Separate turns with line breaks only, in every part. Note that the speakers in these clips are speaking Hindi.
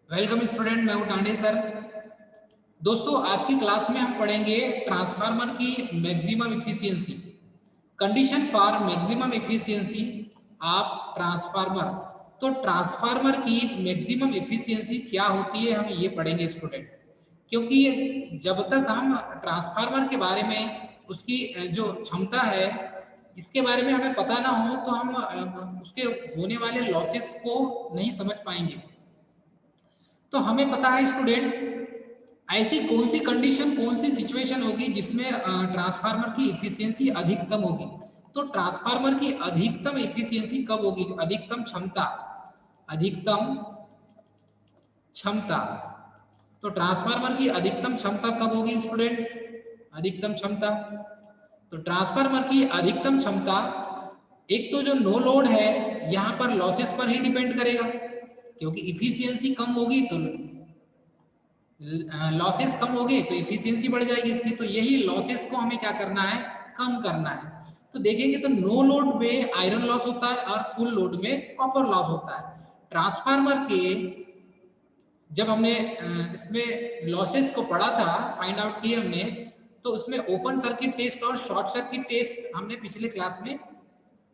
वेलकम स्टूडेंट, मैं हूं टांडे सर। दोस्तों, आज की क्लास में हम पढ़ेंगे ट्रांसफार्मर की maximum efficiency, condition for maximum efficiency of transformer. तो ट्रांसफार्मर की मैक्सिमम इफिशियंसी क्या होती है, हम ये पढ़ेंगे स्टूडेंट। क्योंकि जब तक हम ट्रांसफार्मर के बारे में, उसकी जो क्षमता है, इसके बारे में हमें पता ना हो तो हम उसके होने वाले लॉसेस को नहीं समझ पाएंगे। तो हमें पता है स्टूडेंट, ऐसी कौन सी कंडीशन, कौन सी सिचुएशन होगी जिसमें ट्रांसफार्मर की इफिशियंसी अधिकतम होगी। तो ट्रांसफार्मर की अधिकतम इफिशियंसी कब होगी? अधिकतम क्षमता, अधिकतम क्षमता। तो ट्रांसफार्मर की अधिकतम क्षमता कब होगी स्टूडेंट? अधिकतम क्षमता। तो ट्रांसफार्मर की अधिकतम क्षमता, एक तो जो नो लोड है, यहां पर लॉसेस पर ही डिपेंड करेगा, क्योंकि इफिशियंसी कम होगी तो लॉसेस कम हो गए तो इफिशियंसी बढ़ जाएगी इसकी। तो यही लॉसेस को हमें क्या करना है? कम करना है। तो देखेंगे तो नो लोड में आयरन लॉस होता है और फुल लोड में कॉपर लॉस होता है। ट्रांसफार्मर के जब हमने इसमें लॉसेस को पढ़ा था, फाइंड आउट किए हमने, तो उसमें ओपन सर्किट टेस्ट और शॉर्ट सर्किट टेस्ट हमने पिछले क्लास में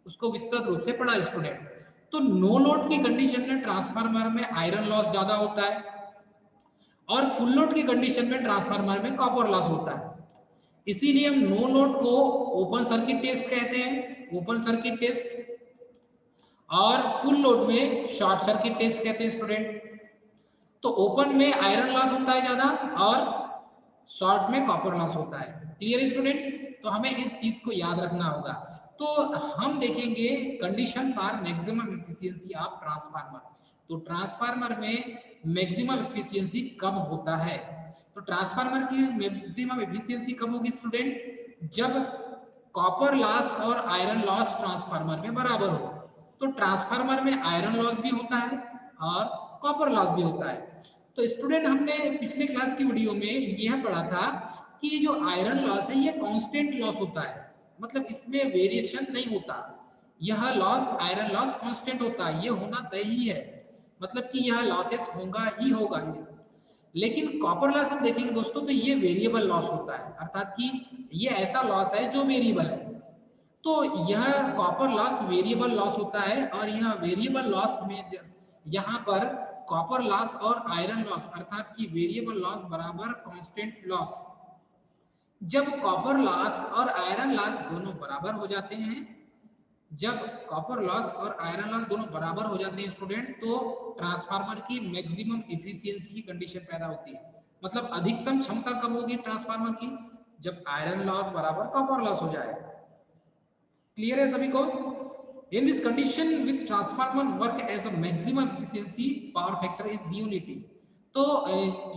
उसको विस्तृत रूप से पढ़ा स्टूडेंट। तो नो लोड की कंडीशन में ट्रांसफार्मर में आयरन लॉस ज्यादा होता है और फुल लोड की कंडीशन में ट्रांसफार्मर में कॉपर लॉस होता है। इसीलिए हम नो लोड को ओपन सर्किट टेस्ट कहते हैं, ओपन सर्किट टेस्ट, और फुल लोड में शॉर्ट सर्किट टेस्ट कहते हैं स्टूडेंट। तो ओपन में आयरन लॉस होता है ज्यादा और शॉर्ट में कॉपर लॉस होता है। Clear student? तो हमें इस चीज को याद रखना होगा। तो हम देखेंगे condition for maximum efficiency of transformer. तो ट्रांसफार्मर में मैक्सिमम एफिशिएंसी कब होता है? तो ट्रांसफार्मर की मैक्सिमम एफिशिएंसी कब होगी स्टूडेंट? जब कॉपर लॉस और आयरन लॉस ट्रांसफार्मर में बराबर हो। तो ट्रांसफार्मर में आयरन लॉस भी होता है और कॉपर लॉस भी होता है। तो स्टूडेंट, हमने पिछले क्लास की वीडियो में यह पढ़ा था कि जो आयरन लॉस है ये कांस्टेंट लॉस होता है, मतलब इसमें वेरिएशन नहीं होता। यह लॉस, आयरन लॉस कांस्टेंट होता है, ये होना तय ही है, मतलब कि यह लॉसेस होगा ही होगा ये। लेकिन कॉपर लॉस हम देखेंगे दोस्तों तो ये वेरिएबल लॉस होता है, अर्थात कि ये ऐसा लॉस है जो वेरिएबल है। तो यह कॉपर लॉस वेरिएबल लॉस होता है और यह वेरिएबल लॉस में यहाँ पर कॉपर लॉस और आयरन लॉस अर्थात कि वेरिएबल लॉस बराबर कांस्टेंट लॉस। जब कॉपर लॉस और आयरन लॉस दोनों बराबर हो जाते हैं, जब कॉपर लॉस और आयरन लॉस दोनों बराबर हो जाते हैं स्टूडेंट, तो ट्रांसफार्मर की मैक्सिमम एफिशिएंसी की कंडीशन पैदा होती है। मतलब अधिकतम क्षमता कब होगी ट्रांसफार्मर की? जब आयरन लॉस बराबर कॉपर लॉस हो जाए। क्लियर है सभी को? In this condition with transformer work as a maximum efficiency, power factor is unity. तो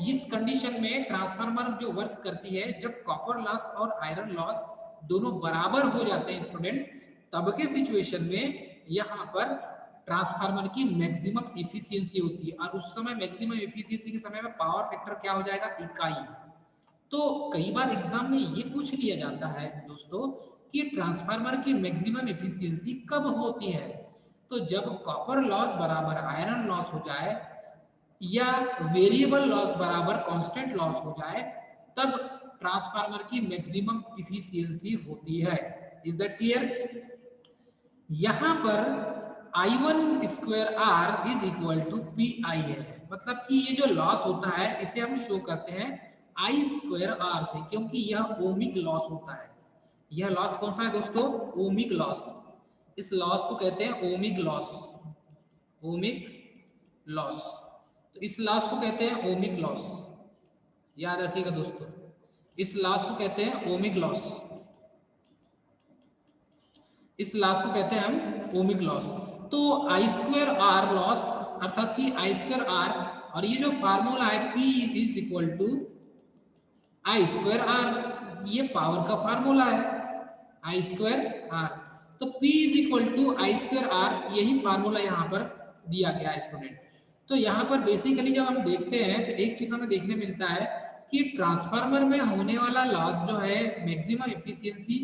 इस कंडीशन में ट्रांसफार्मर जो वर्क करती है जब कॉपर लॉस और आयरन लॉस दोनों बराबर हो जाते हैं स्टूडेंट, तब के सिचुएशन में यहाँ पर ट्रांसफार्मर की मैक्सिमम एफिशिएंसी होती है। और उस समय मैक्सिमम एफिशिएंसी के समय में पावर फैक्टर क्या हो जाएगा? इकाई। तो कई बार एग्जाम में ये पूछ लिया जाता है दोस्तों कि ट्रांसफार्मर की मैक्सिमम एफिशिएंसी कब होती है? तो जब कॉपर लॉस बराबर आयरन लॉस हो जाए या वेरिएबल लॉस बराबर कांस्टेंट लॉस हो जाए, तब ट्रांसफार्मर की मैक्सिमम इफिशियंसी होती है। Is that clear? यहां पर I1 square R is equal to P I है, मतलब कि ये जो लॉस होता है इसे हम शो करते हैं आई स्क्वायर आर से, क्योंकि यह ओमिक लॉस होता है। यह लॉस कौन सा है दोस्तों? Ohmic loss. इस लॉस को कहते हैं ओमिक लॉस, ओमिक लॉस। तो इस लॉस को कहते हैं ओमिक लॉस, याद रखिएगा दोस्तों, इस लॉस को कहते हैं ओमिक लॉस। इस लॉस को कहते हैं हम ओमिक लॉस। तो आई स्क्वायर आर लॉस अर्थात कि आई स्क्वायर आर, और ये जो फार्मूला है P is equal to I square R, ये पावर का फार्मूला है आई स्क्वायर आर। तो P is equal to I square R, यही फार्मूला यहाँ पर दिया गया है स्टूडेंट। तो यहाँ पर बेसिकली जब हम देखते हैं तो एक चीज हमें देखने मिलता है कि ट्रांसफार्मर में होने वाला लॉस जो है मैक्सिमम एफिशिएंसी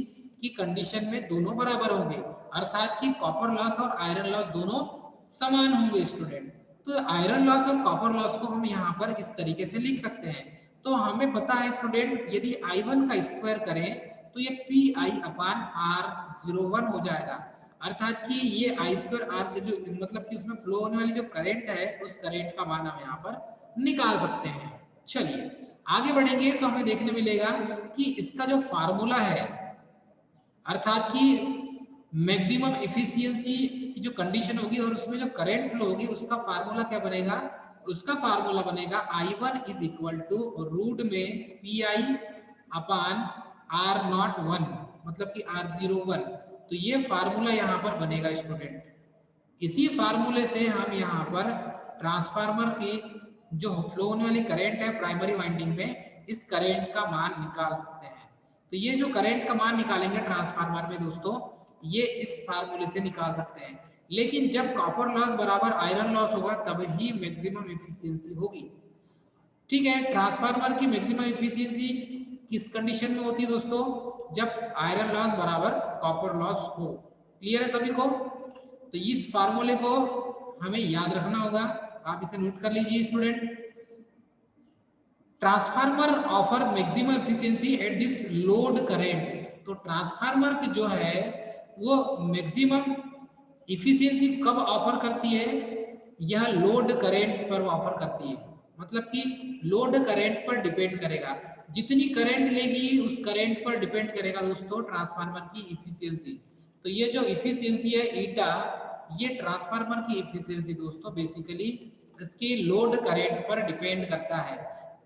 की कंडीशन में दोनों बराबर होंगे, अर्थात कि कॉपर लॉस और आयरन लॉस दोनों समान होंगे स्टूडेंट। तो आयरन लॉस और कॉपर लॉस को हम यहाँ पर इस तरीके से लिख सकते हैं। तो हमें पता है स्टूडेंट, यदि I1 का स्क्वायर करें तो ये PI/R01 हो जाएगा, अर्थात कि ये आई स्क्वायर आर के जो मतलब कि उसमें फ्लो होने वाली जो करंट है उस करंट का मान हम यहाँ पर निकाल सकते हैं। चलिए आगे बढ़ेंगे तो हमें देखने मिलेगा कि इसका जो फार्मूला है, अर्थात कि मैक्सिमम एफिशिएंसी की जो कंडीशन होगी और उसमें जो करंट फ्लो होगी उसका फार्मूला क्या बनेगा, उसका फार्मूला बनेगा I1 is equal to root में PI/R01, मतलब कि R01। तो ये फार्मूला यहाँ पर बनेगा स्टूडेंट। इसी फार्मूले से हम यहाँ पर ट्रांसफार्मर की जो फ्लो होने वाली करंट है प्राइमरी वाइंडिंग में, इस करंट का मान निकाल सकते हैं। तो ये जो करंट का मान निकालेंगे ट्रांसफार्मर में दोस्तों, ये इस फार्मूले से निकाल सकते हैं। लेकिन जब कॉपर लॉस बराबर आयरन लॉस होगा तब ही मैक्सिमम एफिशिएंसी होगी। ठीक है, ट्रांसफार्मर की मैक्सिमम एफिशिएंसी किस कंडीशन में होती है दोस्तों, जब आयरन लॉस बराबर कॉपर लॉस हो। क्लियर है सभी को? तो इस फार्मूले को हमें याद रखना होगा, आप इसे नोट कर लीजिए student. Transformer offer maximum efficiency at this load current. तो ट्रांसफार्मर की जो है वो मैक्सिमम इफिशियंसी कब ऑफर करती है, यह लोड करंट पर ऑफर करती है, मतलब कि लोड करंट पर डिपेंड करेगा, जितनी करंट लेगी उस करंट पर डिपेंड करेगा दोस्तों ट्रांसफार्मर की इफिशियंसी। तो ये जो इफिशियंसी है ईटा, ये ट्रांसफार्मर की इफिशियंसी दोस्तों बेसिकली इसके लोड करंट पर डिपेंड करता है।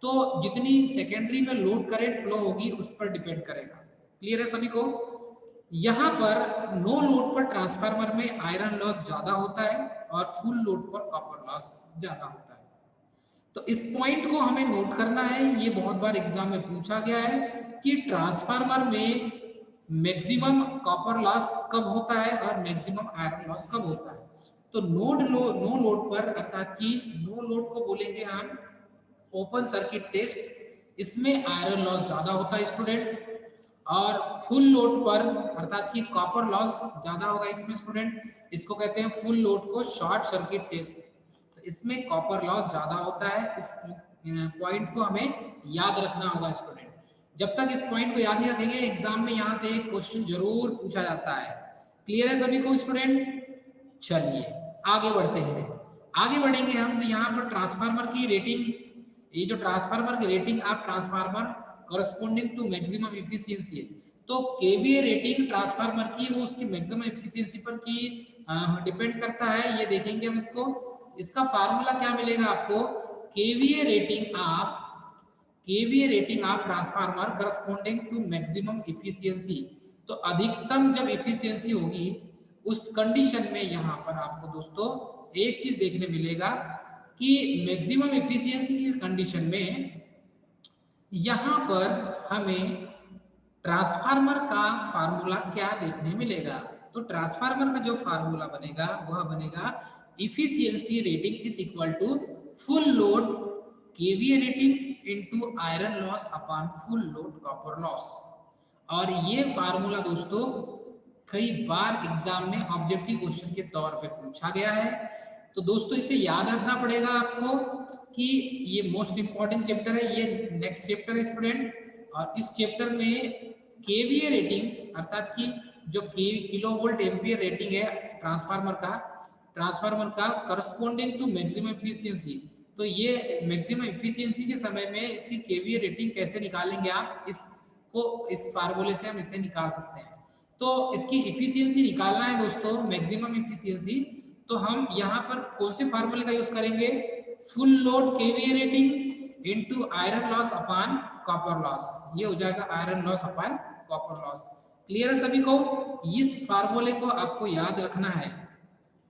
तो जितनी सेकेंडरी में लोड करंट फ्लो होगी उस पर डिपेंड करेगा। क्लियर है सभी को? यहाँ पर नो लोड पर ट्रांसफार्मर में आयरन लॉस ज्यादा होता है और फुल लोड पर कॉपर लॉस ज्यादा होता है। तो इस पॉइंट को हमें नोट करना है, ये बहुत बार एग्जाम में पूछा गया है कि ट्रांसफार्मर में मैक्सिमम कॉपर लॉस कब होता है और मैक्सिमम आयरन लॉस कब होता है। तो नो लोड पर, अर्थात कि नो लोड को बोलेंगे हम ओपन सर्किट टेस्ट, इसमें आयरन लॉस ज्यादा होता है स्टूडेंट। और फुल लोड पर, अर्थात कि कॉपर लॉस ज्यादा होगा इसमें स्टूडेंट, इसको कहते हैं फुल लोड को शॉर्ट सर्किट टेस्ट। तो इसमें कॉपर लॉस ज्यादा होता है। इस पॉइंट को हमें याद रखना होगा स्टूडेंट। जब तक इस पॉइंट को याद नहीं रखेंगे एग्जाम में यहाँ से एक क्वेश्चन जरूर पूछा जाता है। क्लियर है सभी को स्टूडेंट? चलिए आगे बढ़ते हैं। आगे बढ़ेंगे हम तो यहाँ पर ट्रांसफार्मर की रेटिंग, ये जो ट्रांसफार्मर की रेटिंग आप transformer corresponding to maximum efficiency है, तो केवीए रेटिंग ट्रांसफार्मर की वो उसकी मैक्सिमम एफिशिएंसी पर की डिपेंड करता है। ये देखेंगे हम इसको, इसका फार्मूला क्या मिलेगा आपको, KVA rating of transformer corresponding to maximum efficiency. तो अधिकतम जब एफिशिएंसी होगी उस कंडीशन में यहाँ पर आपको दोस्तों एक चीज देखने मिलेगा कि मैक्सिमम एफिशिएंसी की कंडीशन में यहाँ पर हमें ट्रांसफार्मर का फार्मूला क्या देखने मिलेगा। तो ट्रांसफार्मर का जो फार्मूला बनेगा वह बनेगा efficiency rating is equal to full load KVA rating into iron loss upon full load copper loss. और ये फार्मूला दोस्तों कई बार एग्जाम में ऑब्जेक्टिव क्वेश्चन के तौर पे पूछा गया है। तो दोस्तों इसे याद रखना पड़ेगा आपको कि ये मोस्ट इंपॉर्टेंट चैप्टर है, ये नेक्स्ट चैप्टर है स्टूडेंट। और इस चैप्टर में केवीए रेटिंग, अर्थात कि जो किलो वोल्ट एम्पियर रेटिंग है ट्रांसफार्मर का करस्पोंडिंग टू मैक्सिमम एफिशिएंसी। तो ये मैक्सिमम एफिशिएंसी के समय में इसकी केवीए रेटिंग कैसे निकालेंगे आप, इस फार्मूले से हम इसे निकाल सकते हैं। तो इसकी इफिशियंसी निकालना है दोस्तों, मैक्सिमम इफिशियंसी, तो हम यहाँ पर कौन से फार्मूले का यूज करेंगे, full load KVA rating into iron loss upon copper loss. ये हो जाएगा iron loss upon copper loss. Clear है सभी को? इस फार्मूले को आपको याद रखना है,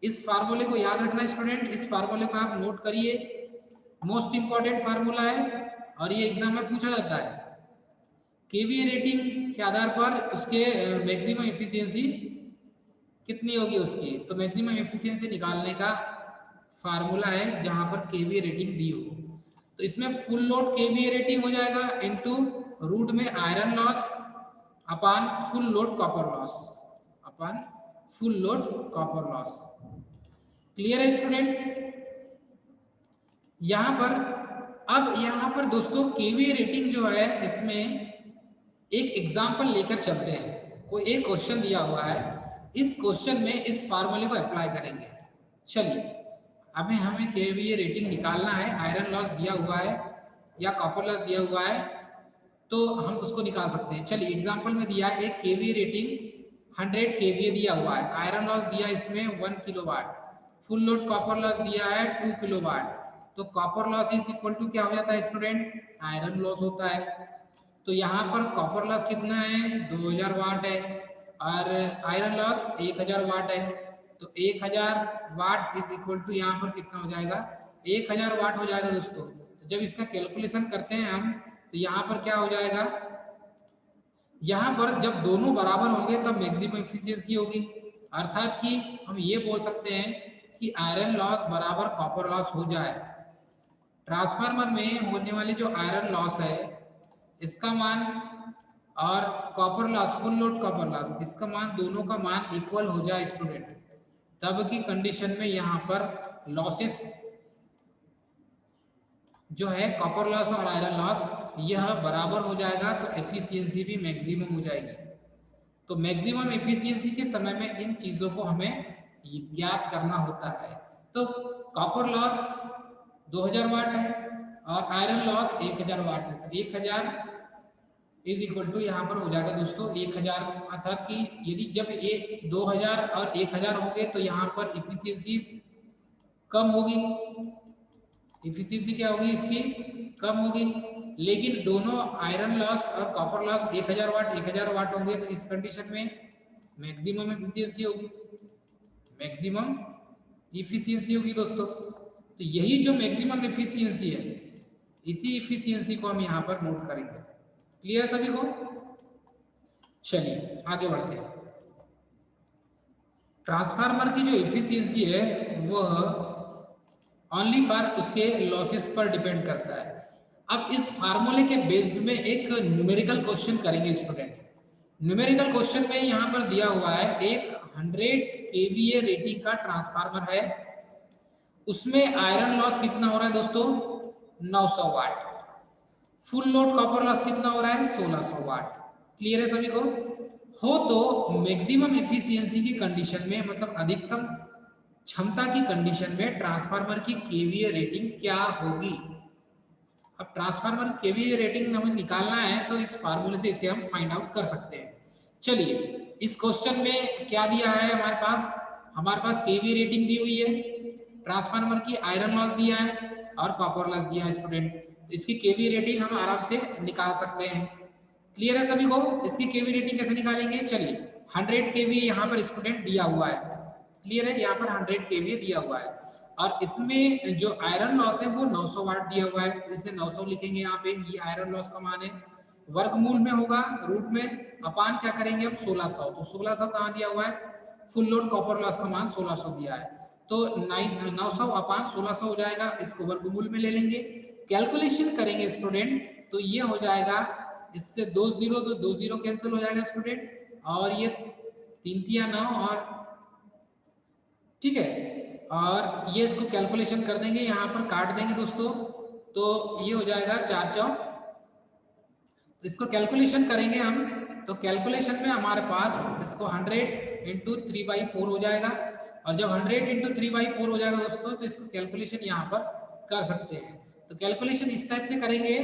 इस फार्मूले को याद रखना है स्टूडेंट। इस फार्मूले को आप नोट करिए, मोस्ट इंपॉर्टेंट फार्मूला है और ये एग्जाम में पूछा जाता है। केवीए रेटिंग के आधार पर उसके मैक्सिमम एफिशिएंसी कितनी होगी उसकी, तो मैक्सिमम एफिशिएंसी निकालने का फार्मूला है जहां पर केवीए रेटिंग दी हो। तो इसमें फुल लोड केवीए रेटिंग हो जाएगा इनटू रूट में iron loss upon full load copper loss, upon full load copper loss. Clear है स्टूडेंट? यहाँ पर अब यहाँ पर दोस्तों केवीए रेटिंग जो है इसमें एक एग्जाम्पल लेकर चलते हैं। कोई एक क्वेश्चन दिया हुआ है, इस क्वेश्चन में इस फार्मूले को अप्लाई करेंगे। चलिए अभी हमें केवीए रेटिंग निकालना है, आयरन लॉस दिया हुआ है या कॉपर लॉस दिया हुआ है तो हम उसको निकाल सकते हैं। चलिए एग्जाम्पल में दिया है एक केवीए रेटिंग 100 केवीए दिया हुआ है, आयरन लॉस दिया इसमें 1 kilowatt, full load copper loss दिया है 2 किलोवाट। तो copper loss is equal to क्या हो जाता है स्टूडेंट, आयरन लॉस होता है। तो यहाँ पर कॉपर लॉस कितना है 2000 वाट है और आयरन लॉस 1000 वाट है। तो 1000 वाट इज इक्वल टू यहाँ पर कितना हो जाएगा 1000 वाट हो जाएगा दोस्तों। तो जब इसका कैलकुलेशन करते हैं हम तो यहाँ पर क्या हो जाएगा, यहाँ पर जब दोनों बराबर होंगे तब मैक्सिमम एफिशिएंसी होगी। अर्थात कि हम ये बोल सकते हैं कि आयरन लॉस बराबर कॉपर लॉस हो जाए। ट्रांसफार्मर में होने वाली जो आयरन लॉस है इसका मान और copper loss full load copper loss इसका मान दोनों का मान इक्वल हो जाए स्टूडेंट, तब की कंडीशन में यहाँ पर लॉसेस जो है कॉपर लॉस और आयरन लॉस यह बराबर हो जाएगा तो एफिशिएंसी भी मैक्सिमम हो जाएगी। तो मैक्सिमम एफिशिएंसी के समय में इन चीज़ों को हमें ज्ञात करना होता है। तो कॉपर लॉस 2000 वाट है और आयरन लॉस 1000 वाट है। तो 1000 इज इक्वल टू यहाँ पर हो जाएगा दोस्तों 1000, अर्थात कि यदि जब ये 2000 और 1000 होंगे तो यहाँ पर एफिशिएंसी कम होगी, एफिशिएंसी क्या होगी इसकी कम होगी। लेकिन दोनों आयरन लॉस और कॉपर लॉस 1000 वाट होंगे तो इस कंडीशन में मैक्सिमम एफिशिएंसी होगी, मैक्सिमम एफिशिएंसी होगी दोस्तों। तो यही जो मैक्सिमम एफिशिएंसी है इसी एफिशिएंसी को हम यहाँ पर नोट करेंगे। क्लियर सभी को? चलिए आगे बढ़ते हैं। ट्रांसफार्मर की जो एफिशिएंसी है वह ओनली फॉर उसके लॉसेस पर डिपेंड करता है। अब इस फार्मूले के बेस्ड में एक न्यूमेरिकल क्वेश्चन करेंगे स्टूडेंट। न्यूमेरिकल क्वेश्चन में यहाँ पर दिया हुआ है एक 100 केवीए रेटिंग का ट्रांसफार्मर है, उसमें आयरन लॉस कितना हो रहा है दोस्तों 900 वाट, फुल लोड कॉपर लॉस कितना हो रहा है 1600 वाट। क्लियर है सभी को? हो तो मैक्सिमम एफिशिएंसी की कंडीशन में मतलब अधिकतम क्षमता की कंडीशन में ट्रांसफार्मर की केवीए रेटिंग क्या होगी। अब ट्रांसफार्मर केवीए रेटिंग हमें निकालना है तो इस फार्मूले से इसे हम फाइंड आउट कर सकते हैं। चलिए इस क्वेश्चन में क्या दिया है हमारे पास केवीए रेटिंग दी हुई है, ट्रांसफार्मर की आयरन लॉस दिया है और कॉपर लॉस दिया है स्टूडेंट। तो इसकी केवीए रेटिंग हम आराम से निकाल सकते हैं। क्लियर है सभी को? इसकी केवीए रेटिंग कैसे निकालेंगे? चलिए 100 केवीए यहाँ पर स्टूडेंट दिया हुआ है। क्लियर है? यहाँ पर 100 केवीए दिया हुआ है और इसमें जो आयरन लॉस है वो 900 वाट दिया हुआ है। तो इसे 900 लिखेंगे यहाँ पे, ये आयरन लॉस का मान है। वर्गमूल में होगा रूट में, अपान क्या करेंगे हम 1600। तो 1600 कहाँ दिया हुआ है? फुल लोड कॉपर लॉस का मान 1600 दिया है। तो 900 अपान 1600 हो जाएगा, इसको वर्गमूल में ले लेंगे, कैलकुलेशन करेंगे स्टूडेंट तो ये हो जाएगा, इससे 2 जीरो तो 2 जीरो कैंसिल हो जाएगा स्टूडेंट और ये 3 तिया 9 और ठीक है, और ये इसको कैलकुलेशन कर देंगे, यहाँ पर काट देंगे दोस्तों तो ये हो जाएगा 4 चौक। तो इसको कैलकुलेशन करेंगे हम तो कैलकुलेशन में हमारे पास इसको 100 इंटू 3/4 हो जाएगा और जब 100 इंटू 3/4 हो जाएगा दोस्तों तो इसको कैलकुलेशन यहाँ पर कर सकते हैं। तो कैलकुलेशन इस टाइप से करेंगे,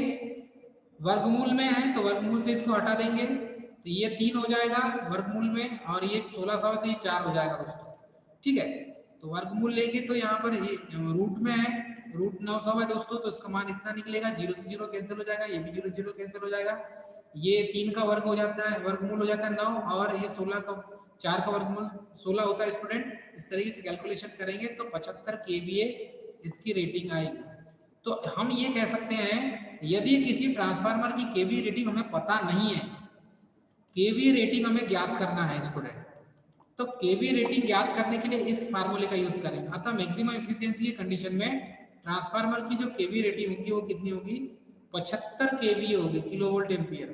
वर्गमूल में है तो वर्गमूल से इसको हटा देंगे तो ये 3 हो जाएगा वर्गमूल में और ये 1600 तो ये 4 हो जाएगा दोस्तों। ठीक है, तो वर्गमूल लेंगे तो यहाँ पर रूट में है, रूट 900 है दोस्तों तो इसका मान इतना निकलेगा, 0 से 0 कैंसिल हो जाएगा, ये भी 0 0 कैंसिल हो जाएगा, ये 3 का वर्ग हो जाता है, वर्गमूल हो जाता है 9 और ये 16 का 4 का वर्गमूल 16 होता है स्टूडेंट। इस तरीके से कैलकुलेशन करेंगे तो 75 केवीए इसकी रेटिंग आएगी। तो हम ये कह सकते हैं यदि किसी ट्रांसफार्मर की केवीए रेटिंग हमें पता नहीं है, केवीए रेटिंग हमें ज्ञात करना है स्टूडेंट, तो केवीए रेटिंग ज्ञात करने के लिए इस फार्मूले का यूज करेंगे। अतः मैक्सिमम एफिशिएंसी की कंडीशन में ट्रांसफार्मर की जो केवीए रेटिंग होगी वो कितनी होगी 75 केवीए होगी, किलोवोल्ट एम्पियर।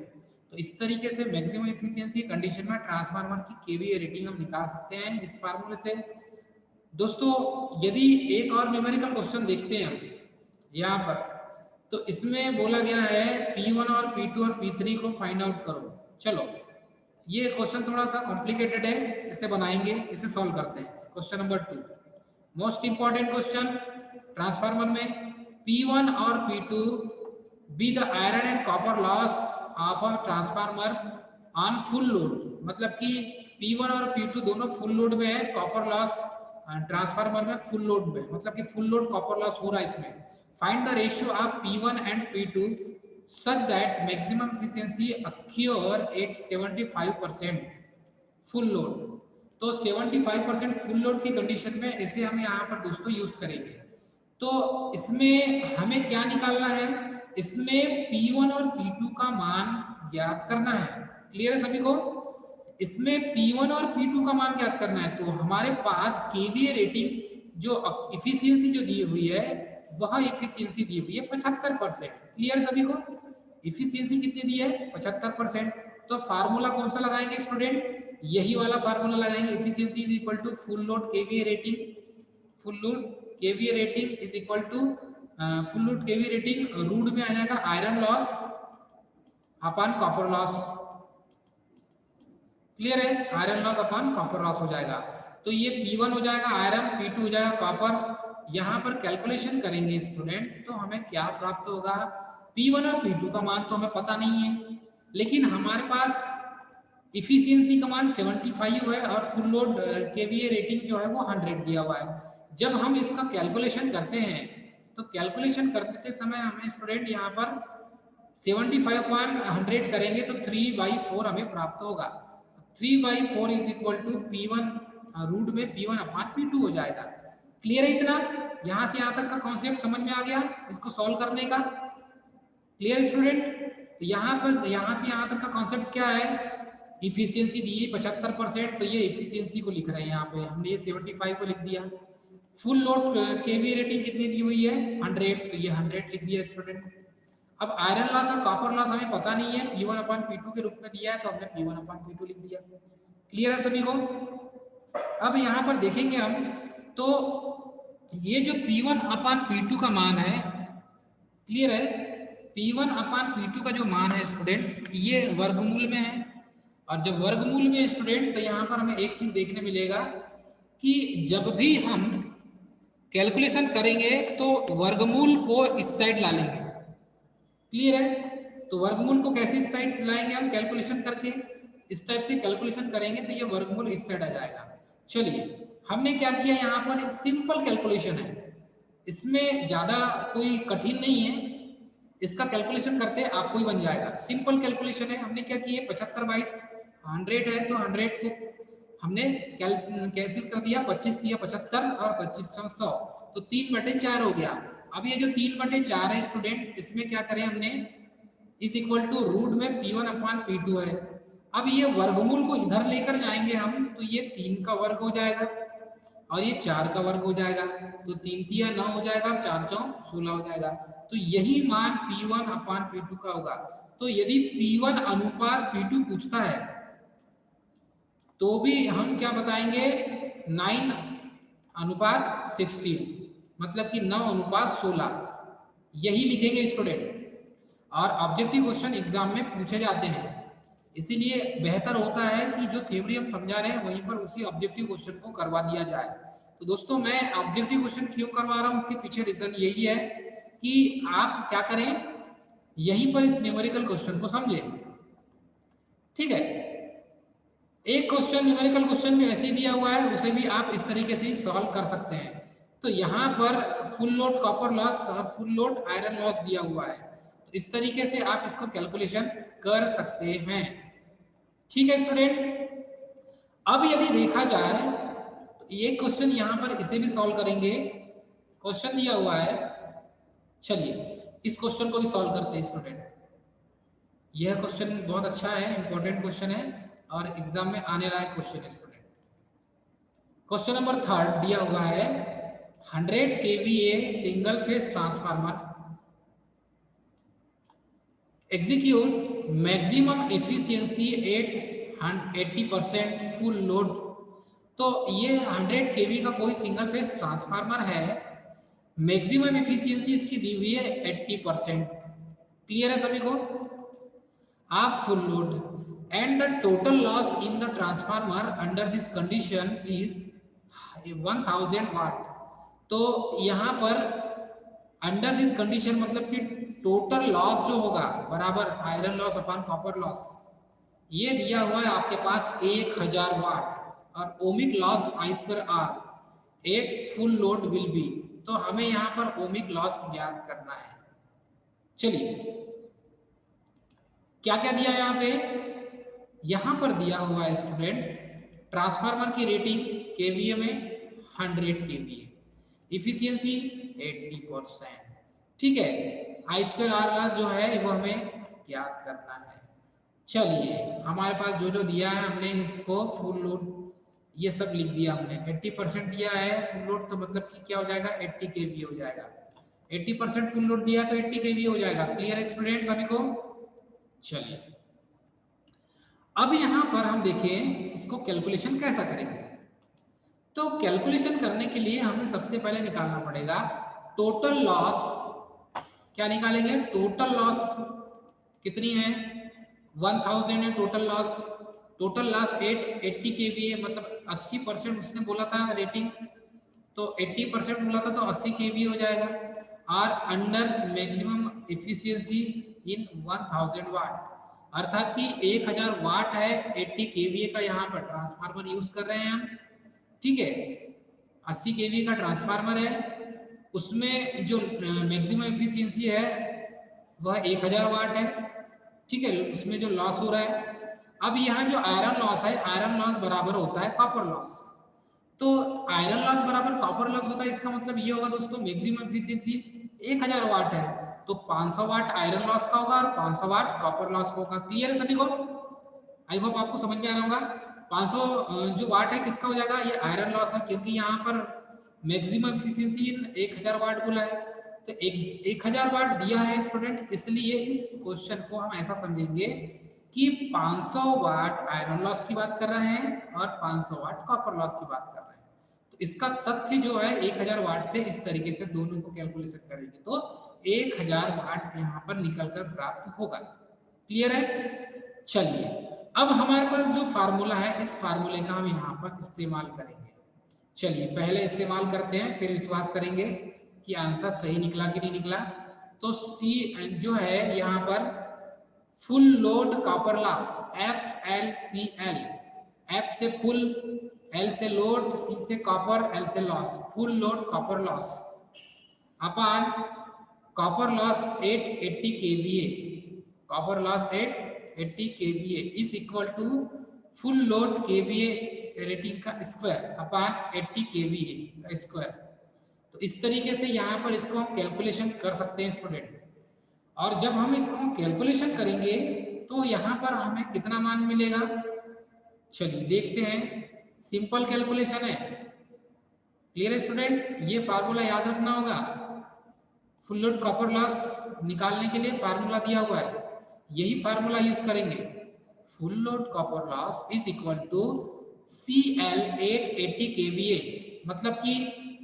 तो इस तरीके से मैक्सिमम एफिशिएंसी की कंडीशन में ट्रांसफार्मर की केवीए रेटिंग हम निकाल सकते हैं इस फार्मूले से। दोस्तों यदि एक और न्यूमेरिकल क्वेश्चन देखते हैं यहाँ पर तो इसमें बोला गया है P1 और P2 और P3 को फाइंड आउट करो। चलो ये क्वेश्चन थोड़ा सा कॉम्प्लिकेटेड है, इसे बनाएंगे, इसे सॉल्व करते हैं। Question number 2 most important question. Transformer में P1 और P2 be the iron and copper loss of a transformer on full load, मतलब कि P1 और P2 दोनों फुल लोड में है, कॉपर लॉस ट्रांसफार्मर में फुल लोड में, मतलब कि फुल लोड कॉपर लॉस हो रहा है इसमें। Find the ratio of P1 and P2 such that maximum efficiency occur at 75% full load. तो 75% फुल लोड की कंडीशन में इसे हम यहाँ पर दोस्तों यूज करेंगे। तो इसमें हमें क्या निकालना है, इसमें P1 और P2 का मान ज्ञात करना है। क्लियर है सभी को? इसमें P1 और P2 का मान ज्ञात करना है। तो हमारे पास केवीए रेटिंग जो इफिशियंसी जो दी हुई है, वह इफिशियंसी दी हुई है 75%। क्लियर सभी को? इफिशियंसी कितनी दी है? 75%। तो फार्मूला कौन सा लगाएंगे स्टूडेंट? यही वाला फार्मूला लगाएंगे, efficiency is equal to full load KVA rating, full load KVA rating is equal to full load KVA rating root में आ जाएगा iron loss upon copper loss. Clear है? Iron loss upon copper loss हो जाएगा। तो ये P1 हो जाएगा आयरन, P2 हो जाएगा कॉपर। यहाँ पर कैलकुलेशन करेंगे स्टूडेंट तो हमें क्या प्राप्त होगा? P1 और P2 का मान तो हमें पता नहीं है, लेकिन हमारे पास इफिशियंसी का मान 75 है और फुल लोड केवीए रेटिंग जो है वो 100 दिया हुआ है। जब हम इसका कैलकुलेशन करते हैं तो कैलकुलेशन करते समय हमें स्टूडेंट यहाँ पर 75/100 करेंगे तो 3/4 हमें प्राप्त होगा। 3/4 is equal to P1 root में P1 अपॉन P2 हो जाएगा। क्लियर है इतना? यहाँ से यहाँ तक का कॉन्सेप्ट समझ में आ गया इसको सॉल्व करने का? Clear student? तो यहाँ पर यहाँ से यहाँ तक का कॉन्सेप्ट क्या है? इफिशियंसी दी है 75%, तो ये इफिशियंसी को लिख रहे हैं यहाँ पे हमने, ये 75 को लिख दिया। फुल लोड केवीए रेटिंग कितनी दी हुई है? 100, तो ये 100 लिख दिया स्टूडेंट। अब आयरन लॉस और कॉपर लॉस हमें पता नहीं है, P1 अपॉन P2 के रूप में दिया है तो हमने P1 अपॉन P2 लिख दिया। क्लियर है सभी को? अब यहाँ पर देखेंगे हम तो ये जो P1 अपॉन P2 का मान है, क्लियर है, P1 अपॉन P2 का जो मान है स्टूडेंट ये वर्गमूल में है। और जब वर्गमूल में स्टूडेंट तो यहाँ पर हमें एक चीज देखने मिलेगा कि जब भी हम कैलकुलेशन करेंगे तो वर्गमूल को इस साइड ला लेंगे। क्लियर है? तो वर्गमूल को कैसे इस साइड लाएंगे हम कैलकुलेशन करके? इस टाइप से कैलकुलेशन करेंगे तो ये वर्गमूल इस साइड आ जाएगा। चलिए हमने क्या किया, यहाँ पर सिंपल कैलकुलेशन है, इसमें ज्यादा कोई कठिन नहीं है, इसका कैलकुलेशन करते आपको ही बन जाएगा। सिंपल कैलकुलेशन है। हमने क्या किया, 75/100 है तो 100 को हमने कैंसिल कर दिया, 25 दिया 75 और 25 100, तो 3/4 हो गया। अब ये जो 3/4 है स्टूडेंट, इसमें क्या करें हमने, इज इक्वल टू रूट में P1 अपॉन P2 है। अब ये वर्गमूल को इधर लेकर जाएंगे हम तो ये 3 का वर्ग हो जाएगा और ये 4 का वर्ग हो जाएगा, तो 3 3 9 हो जाएगा और 4 4 16 हो जाएगा। तो यही मान P1 अपॉन P2 का होगा। तो यदि P1 अनुपात P2 पूछता है तो भी हम क्या बताएंगे, 9:16, मतलब कि 9:16, यही लिखेंगे स्टूडेंट। और ऑब्जेक्टिव क्वेश्चन एग्जाम में पूछे जाते हैं, इसीलिए बेहतर होता है कि जो थ्योरी हम समझा रहे हैं वहीं पर उसी ऑब्जेक्टिव क्वेश्चन को करवा दिया जाए। तो दोस्तों मैं ऑब्जेक्टिव क्वेश्चन क्यों करवा रहा हूँ, उसके पीछे रीजन यही है कि आप क्या करें, यहीं पर इस न्यूमेरिकल क्वेश्चन को समझे। ठीक है, एक क्वेश्चन न्यूमेरिकल क्वेश्चन में ऐसे ही दिया हुआ है, उसे भी आप इस तरीके से सॉल्व कर सकते हैं। तो यहाँ पर फुल लोड कॉपर लॉस और फुल लोड आयरन लॉस दिया हुआ है, तो इस तरीके से आप इसको कैलकुलेशन कर सकते हैं। ठीक है स्टूडेंट? अब यदि देखा जाए तो ये क्वेश्चन यहाँ पर इसे भी सॉल्व करेंगे, क्वेश्चन दिया हुआ है। चलिए इस क्वेश्चन को भी सॉल्व करते हैं स्टूडेंट। यह क्वेश्चन बहुत अच्छा है, इंपॉर्टेंट क्वेश्चन है और एग्जाम में आने लायक क्वेश्चन है स्टूडेंट। क्वेश्चन नंबर 3 दिया हुआ है, 100 kVA single phase transformer execute maximum efficiency eight 80% full load. तो ये 100 kV का कोई सिंगल फेज ट्रांसफार्मर है, मैक्सिमम एफिशिएंसी इसकी दी हुई है 80%। क्लियर है सभी को? आप full load and the total loss in the transformer under this condition is 1000 वाट। तो यहाँ पर अंडर दिस कंडीशन मतलब कि टोटल लॉस जो होगा बराबर iron loss upon copper loss, ये दिया हुआ है आपके पास 1000 वाट और ohmic loss I square R at full load will be. तो हमें यहाँ पर ओमिक लॉस ज्ञात करना है। चलिए क्या क्या दिया है यहाँ पे, यहाँ पर दिया हुआ है स्टूडेंट ट्रांसफार्मर की रेटिंग केवीए में 100 केवीए, इफिशियंसी 80%। ठीक है, आई स्क्वायर आर लॉस जो है वो हमें ज्ञात करना है। चलिए हमारे पास जो जो दिया है हमने इसको फुल लोड ये सब लिख दिया हमने। 80% दिया है फुल लोड तो मतलब कि क्या हो जाएगा 80 केवी हो जाएगा। 80% फुल लोड दिया है तो 80 केवी हो जाएगा। क्लियर है स्टूडेंट सभी को? चलिए अब यहां पर हम देखें इसको कैलकुलेशन कैसा करेंगे। तो कैलकुलेशन करने के लिए हमें सबसे पहले निकालना पड़ेगा टोटल लॉस। क्या निकालेंगे? टोटल लॉस कितनी है? 1000 है टोटल लॉस। टोटल लॉस 80 केवी है, मतलब 80% उसने बोला था रेटिंग, तो 80% बोला था तो 80 केवी हो जाएगा। और अंडर मैक्सिमम एफिशिएंसी इन 1000 वाट, अर्थात कि 1000 वाट है, 80 केवीए का यहाँ पर ट्रांसफार्मर यूज कर रहे हैं हम। ठीक है, 80 केवी का ट्रांसफार्मर है, उसमें जो मैक्सिमम एफिशिएंसी है वह 1000 वाट है। ठीक है, उसमें जो लॉस हो रहा है, अब यहाँ जो आयरन लॉस है, आयरन लॉस बराबर होता है कॉपर लॉस। तो आयरन लॉस बराबर कॉपर लॉस होता है, इसका मतलब ये होगा दोस्तों मैक्सिमम एफिशिएंसी 1000 वाट है तो 500 वाट आयरन लॉस का होगा और 500 वाट कॉपर लॉस का होगा। क्लियर है सभी को? आई होप आपको समझ में आ रहा होगा। 500 जो वाट है किसका हो जाएगा? ये आयरन लॉस है, क्योंकि यहाँ पर मैक्सिमम एफिशिएंसी 1000 वाट बोला है। तो 1000 वाट दिया है स्टूडेंट, इसलिए इस क्वेश्चन को हम ऐसा समझेंगे कि 500 वाट आयरन लॉस की बात कर रहे हैं और 500 वाट कॉपर लॉस की बात कर रहे हैं। तो इसका तथ्य जो है 1000 वाट से इस तरीके से दोनों को कैलकुलेशन करेंगे तो 1000 वाट यहाँ पर निकल कर प्राप्त होगा। क्लियर है? चलिए अब हमारे पास जो फार्मूला है इस फार्मूले का हम यहाँ पर इस्तेमाल करेंगे। चलिए पहले इस्तेमाल करते हैं, फिर विश्वास करेंगे कि आंसर सही निकला कि नहीं निकला। तो सी जो है यहाँ पर full load copper loss FLCL, F से फुल, L से लोड, C से कॉपर, L से loss, full load copper loss upon copper loss 880 KVA, copper loss 880 KVA is equal to full load KVA rating का स्क्वायर अपॉन 80 केवीए का स्क्वायर। तो इस तरीके से यहाँ पर इसको हम कैलकुलेशन कर सकते हैं स्टूडेंट। और जब हम इसको कैलकुलेशन करेंगे तो यहाँ पर हमें कितना मान मिलेगा? चलिए देखते हैं, सिंपल कैलकुलेशन है। क्लियर है स्टूडेंट? ये फार्मूला याद रखना होगा। फुल लोड कॉपर लॉस निकालने के लिए फार्मूला दिया हुआ है, यही फार्मूला यूज करेंगे। Full load copper loss is equal to CL 880 KVA, मतलब कि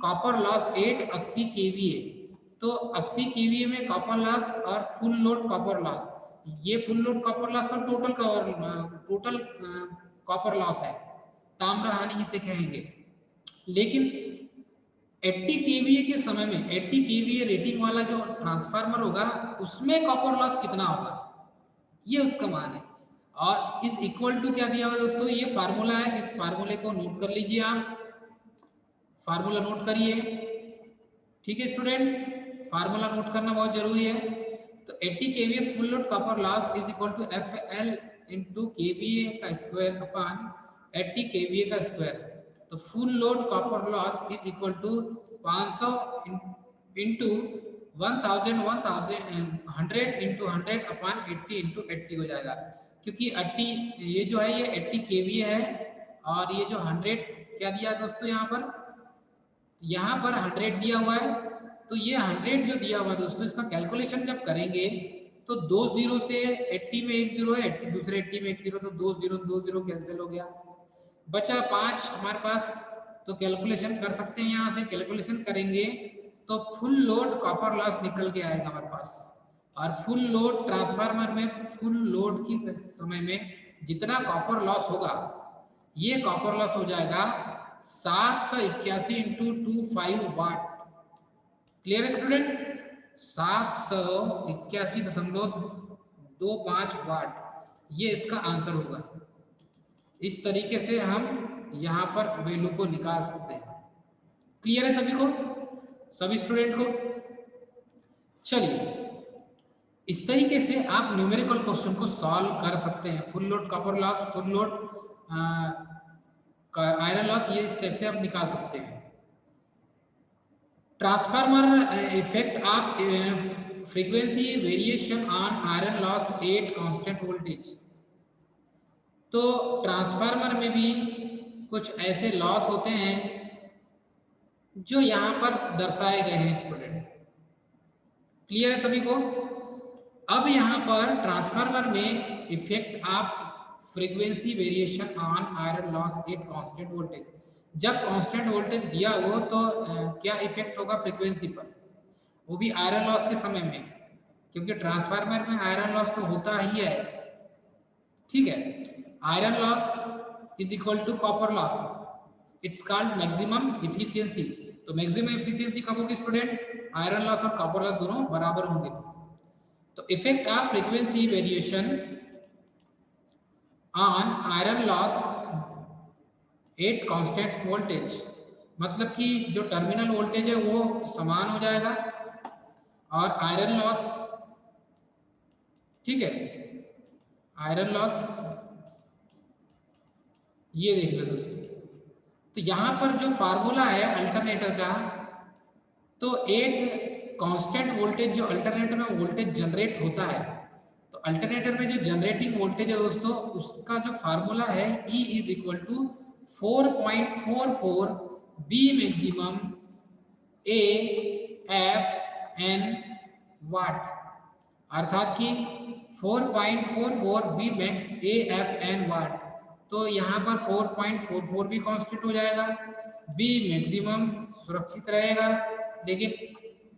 कॉपर लॉस 880 केवीए। तो 80 केवीए में कॉपर लॉस और फुल लोड कॉपर लॉस, ये फुल लोड कॉपर लॉस का टोटल कॉपर लॉस है, ताम्र हानि इसे कहेंगे। लेकिन 80 केवीए के समय में 80 केवीए रेटिंग वाला जो ट्रांसफार्मर होगा उसमें कॉपर लॉस कितना होगा, ये उसका मान है। और इस इक्वल टू क्या दिया हुआ है दोस्तों? ये फार्मूला है, इस फार्मूले को नोट कर लीजिए आप, फार्मूला नोट करिए। ठीक है स्टूडेंट, फार्मूला नोट करना बहुत जरूरी है। तो 80 KVA full load copper loss is equal to FL into KVA का स्क्वायर अपॉन 80 केवीए का स्क्वायर। तो full load copper loss is equal to 500 into 1000 100 into 100 upon 80 into 80 हो जाएगा, क्योंकि 80 ये जो है ये 80 केवीए है और ये जो 100 क्या दिया दोस्तों यहाँ पर 100 दिया हुआ है। तो ये 100 जो दिया हुआ दोस्तों, इसका कैलकुलेशन जब करेंगे तो 2 जीरो से 80 में एक जीरो है, 80 दूसरे 80 में एक जीरो, तो 2 जीरो कैंसिल हो गया, बचा 5 हमारे पास। तो कैलकुलेशन कर सकते हैं, यहाँ से कैलकुलेशन करेंगे तो फुल लोड कॉपर लॉस निकल के आएगा हमारे पास। और फुल लोड ट्रांसफार्मर में फुल लोड की समय में जितना कॉपर लॉस होगा, ये कॉपर लॉस हो जाएगा 781 इंटू 25 वाट। क्लियर है स्टूडेंट? 781.25 वाट, ये इसका आंसर होगा। इस तरीके से हम यहाँ पर वैल्यू को निकाल सकते हैं। क्लियर है सभी को, सभी स्टूडेंट को? चलिए, इस तरीके से आप न्यूमेरिकल क्वेश्चन को सॉल्व कर सकते हैं। Full load copper loss, full load iron loss, ये स्टेप से आप निकाल सकते हैं। Transformer effect of frequency variation on iron loss at constant voltage. तो ट्रांसफार्मर में भी कुछ ऐसे लॉस होते हैं जो यहाँ पर दर्शाए गए हैं स्टूडेंट। क्लियर है सभी को? अब यहाँ पर ट्रांसफार्मर में effect of frequency variation on iron loss at constant voltage. जब कांस्टेंट वोल्टेज दिया हो तो क्या इफेक्ट होगा फ्रीक्वेंसी पर, वो भी आयरन लॉस के समय में, क्योंकि ट्रांसफार्मर में आयरन लॉस तो होता ही है। ठीक है, iron loss is equal to copper loss, it's called maximum efficiency. तो मैक्सिमम इफिशियंसी कब होगी स्टूडेंट? आयरन लॉस और कॉपर लॉस दोनों बराबर होंगे। तो effect of frequency variation on iron loss at constant voltage, मतलब कि जो टर्मिनल वोल्टेज है वो समान हो जाएगा और आयरन लॉस, ठीक है, आयरन लॉस ये देख लो दोस्तों। तो यहां पर जो फार्मूला है अल्टरनेटर का, तो एक कांस्टेंट वोल्टेज जो अल्टरनेटर में वोल्टेज जनरेट होता है, तो अल्टरनेटर में जो जनरेटिंग वोल्टेज है दोस्तों, उसका जो फार्मूला है E is equal to 4.44 B maximum AFN watt, अर्थात कि 4.44 B मैक्स AFN वाट। तो यहाँ पर 4.44 भी कांस्टेंट हो जाएगा, B मैक्सिमम सुरक्षित रहेगा, लेकिन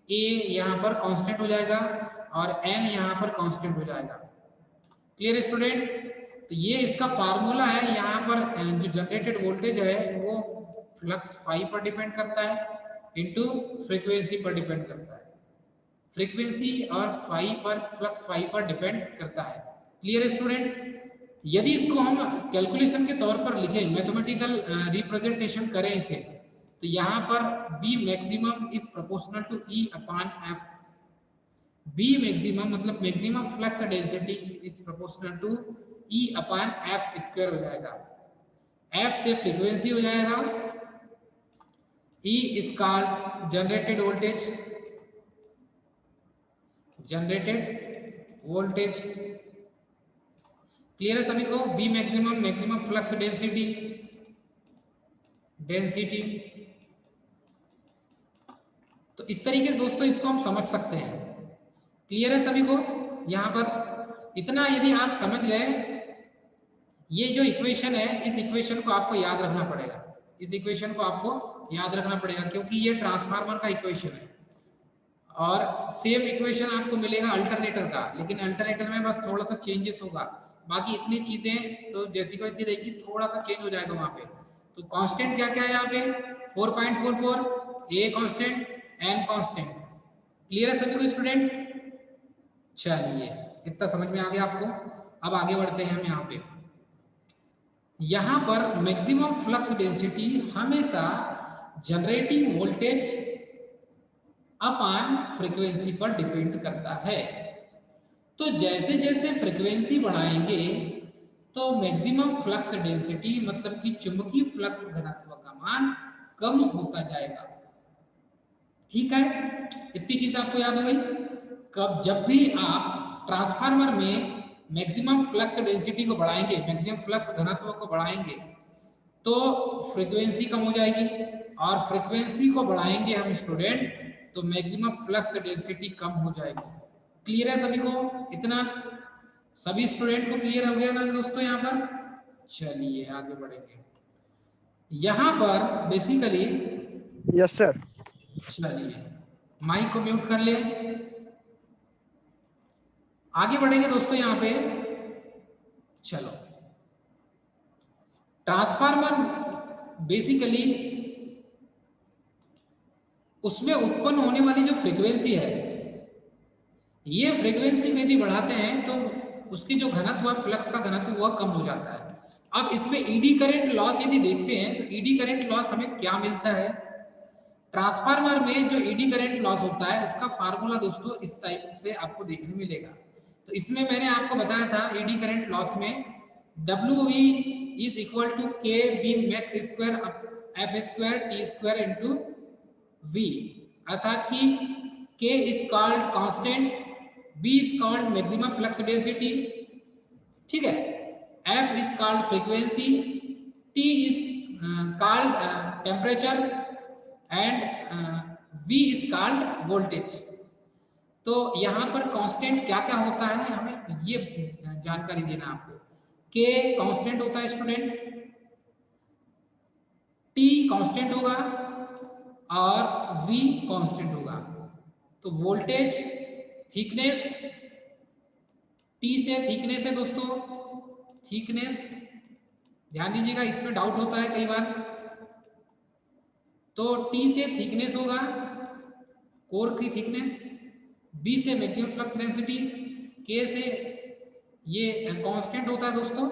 A यहाँ पर कांस्टेंट हो जाएगा और N यहाँ पर कांस्टेंट हो जाएगा। Clear student? तो ये इसका फार्मूला है। यहाँ पर जो जनरेटेड वोल्टेज है वो फ्लक्स फाई पर डिपेंड करता है इनटू फ्रीक्वेंसी पर डिपेंड करता है। फ्रीक्वेंसी और फाई पर, फ्लक्स फाई पर डिपेंड करता है। Clear student? यदि इसको हम कैलकुलेशन के तौर पर लिखें, मैथमेटिकल रिप्रेजेंटेशन करें इसे, तो यहाँ पर B maximum is proportional to E upon F। B maximum मतलब maximum flux density is proportional to E upon F square हो जाएगा। F से फ्रीक्वेंसी हो जाएगा, E is called generated voltage, generated voltage. Clear है सभी को? B maximum, maximum flux density, density. तो इस तरीके से दोस्तों इसको हम समझ सकते हैं। क्लियर है सभी को? यहाँ पर इतना यदि आप समझ गए, ये जो इक्वेशन है, इस इक्वेशन को आपको याद रखना पड़ेगा, इस इक्वेशन को आपको याद रखना पड़ेगा, क्योंकि ये ट्रांसफार्मर का इक्वेशन है। और सेम इक्वेशन आपको मिलेगा अल्टरनेटर का, लेकिन अल्टरनेटर में बस थोड़ा सा चेंजेस होगा, बाकी इतनी चीजें तो जैसी वैसी रहेगी, थोड़ा सा चेंज हो जाएगा वहां पे। तो कांस्टेंट क्या क्या है यहाँ पे? 4.44, A constant, N constant. Clear है सभी को स्टूडेंट? चलिए, इतना समझ में आ गया आपको। अब आगे बढ़ते हैं हम। यहाँ पे यहाँ पर मैक्सिमम फ्लक्स डेंसिटी हमेशा जनरेटिंग वोल्टेज अपॉन फ्रीक्वेंसी पर डिपेंड करता है। तो जैसे जैसे फ्रीक्वेंसी बढ़ाएंगे तो मैक्सिमम फ्लक्स डेंसिटी मतलब कि चुंबकीय फ्लक्स घनत्व का मान कम होता जाएगा। ठीक है, इतनी चीज आपको याद हो गई। कब जब भी आप ट्रांसफार्मर में मैक्सिमम फ्लक्स डेंसिटी को बढ़ाएंगे, मैक्सिमम फ्लक्स घनत्व को बढ़ाएंगे, तो फ्रीक्वेंसी कम हो जाएगी, और फ्रीक्वेंसी को बढ़ाएंगे हम स्टूडेंट तो मैक्सिमम फ्लक्स डेंसिटी कम हो जाएगी। क्लियर है सभी को? इतना सभी स्टूडेंट को क्लियर हो गया ना दोस्तों? यहाँ पर चलिए आगे बढ़ेंगे। यहाँ पर बेसिकली
यस सर।
चलिए माइक को म्यूट कर ले। आगे बढ़ेंगे दोस्तों यहाँ पे। चलो, ट्रांसफार्मर बेसिकली उसमें उत्पन्न होने वाली जो फ्रीक्वेंसी है, ये फ्रीक्वेंसी को यदि बढ़ाते हैं तो उसकी जो घनत्व है, फ्लक्स का घनत्व, वह कम हो जाता है। अब इसमें ईडी करंट लॉस यदि देखते हैं तो ईडी करंट लॉस हमें क्या मिलता है? ट्रांसफार्मर में जो ईडी करंट लॉस होता है उसका फार्मूला दोस्तों इस टाइप से आपको देखने मिलेगा। तो इसमें मैंने आपको बताया था ईडी करंट लॉस में WE is equal to K B max square F square T square into V, अर्थात कि K is called constant, B is called maximum flux density, ठीक है, F is called frequency, T is called temperature and V is called voltage. तो यहाँ पर कांस्टेंट क्या क्या होता है हमें ये जानकारी देना आपको। K कांस्टेंट होता है स्टूडेंट, T कांस्टेंट होगा और V कांस्टेंट होगा। तो वोल्टेज थिकनेस, T से थिकनेस है दोस्तों, थिकनेस ध्यान दीजिएगा, इसमें डाउट होता है कई बार। तो T से थिकनेस होगा, कोर की थिकनेस, B से मैक्सिमम फ्लक्स डेंसिटी, K से ये कांस्टेंट होता है दोस्तों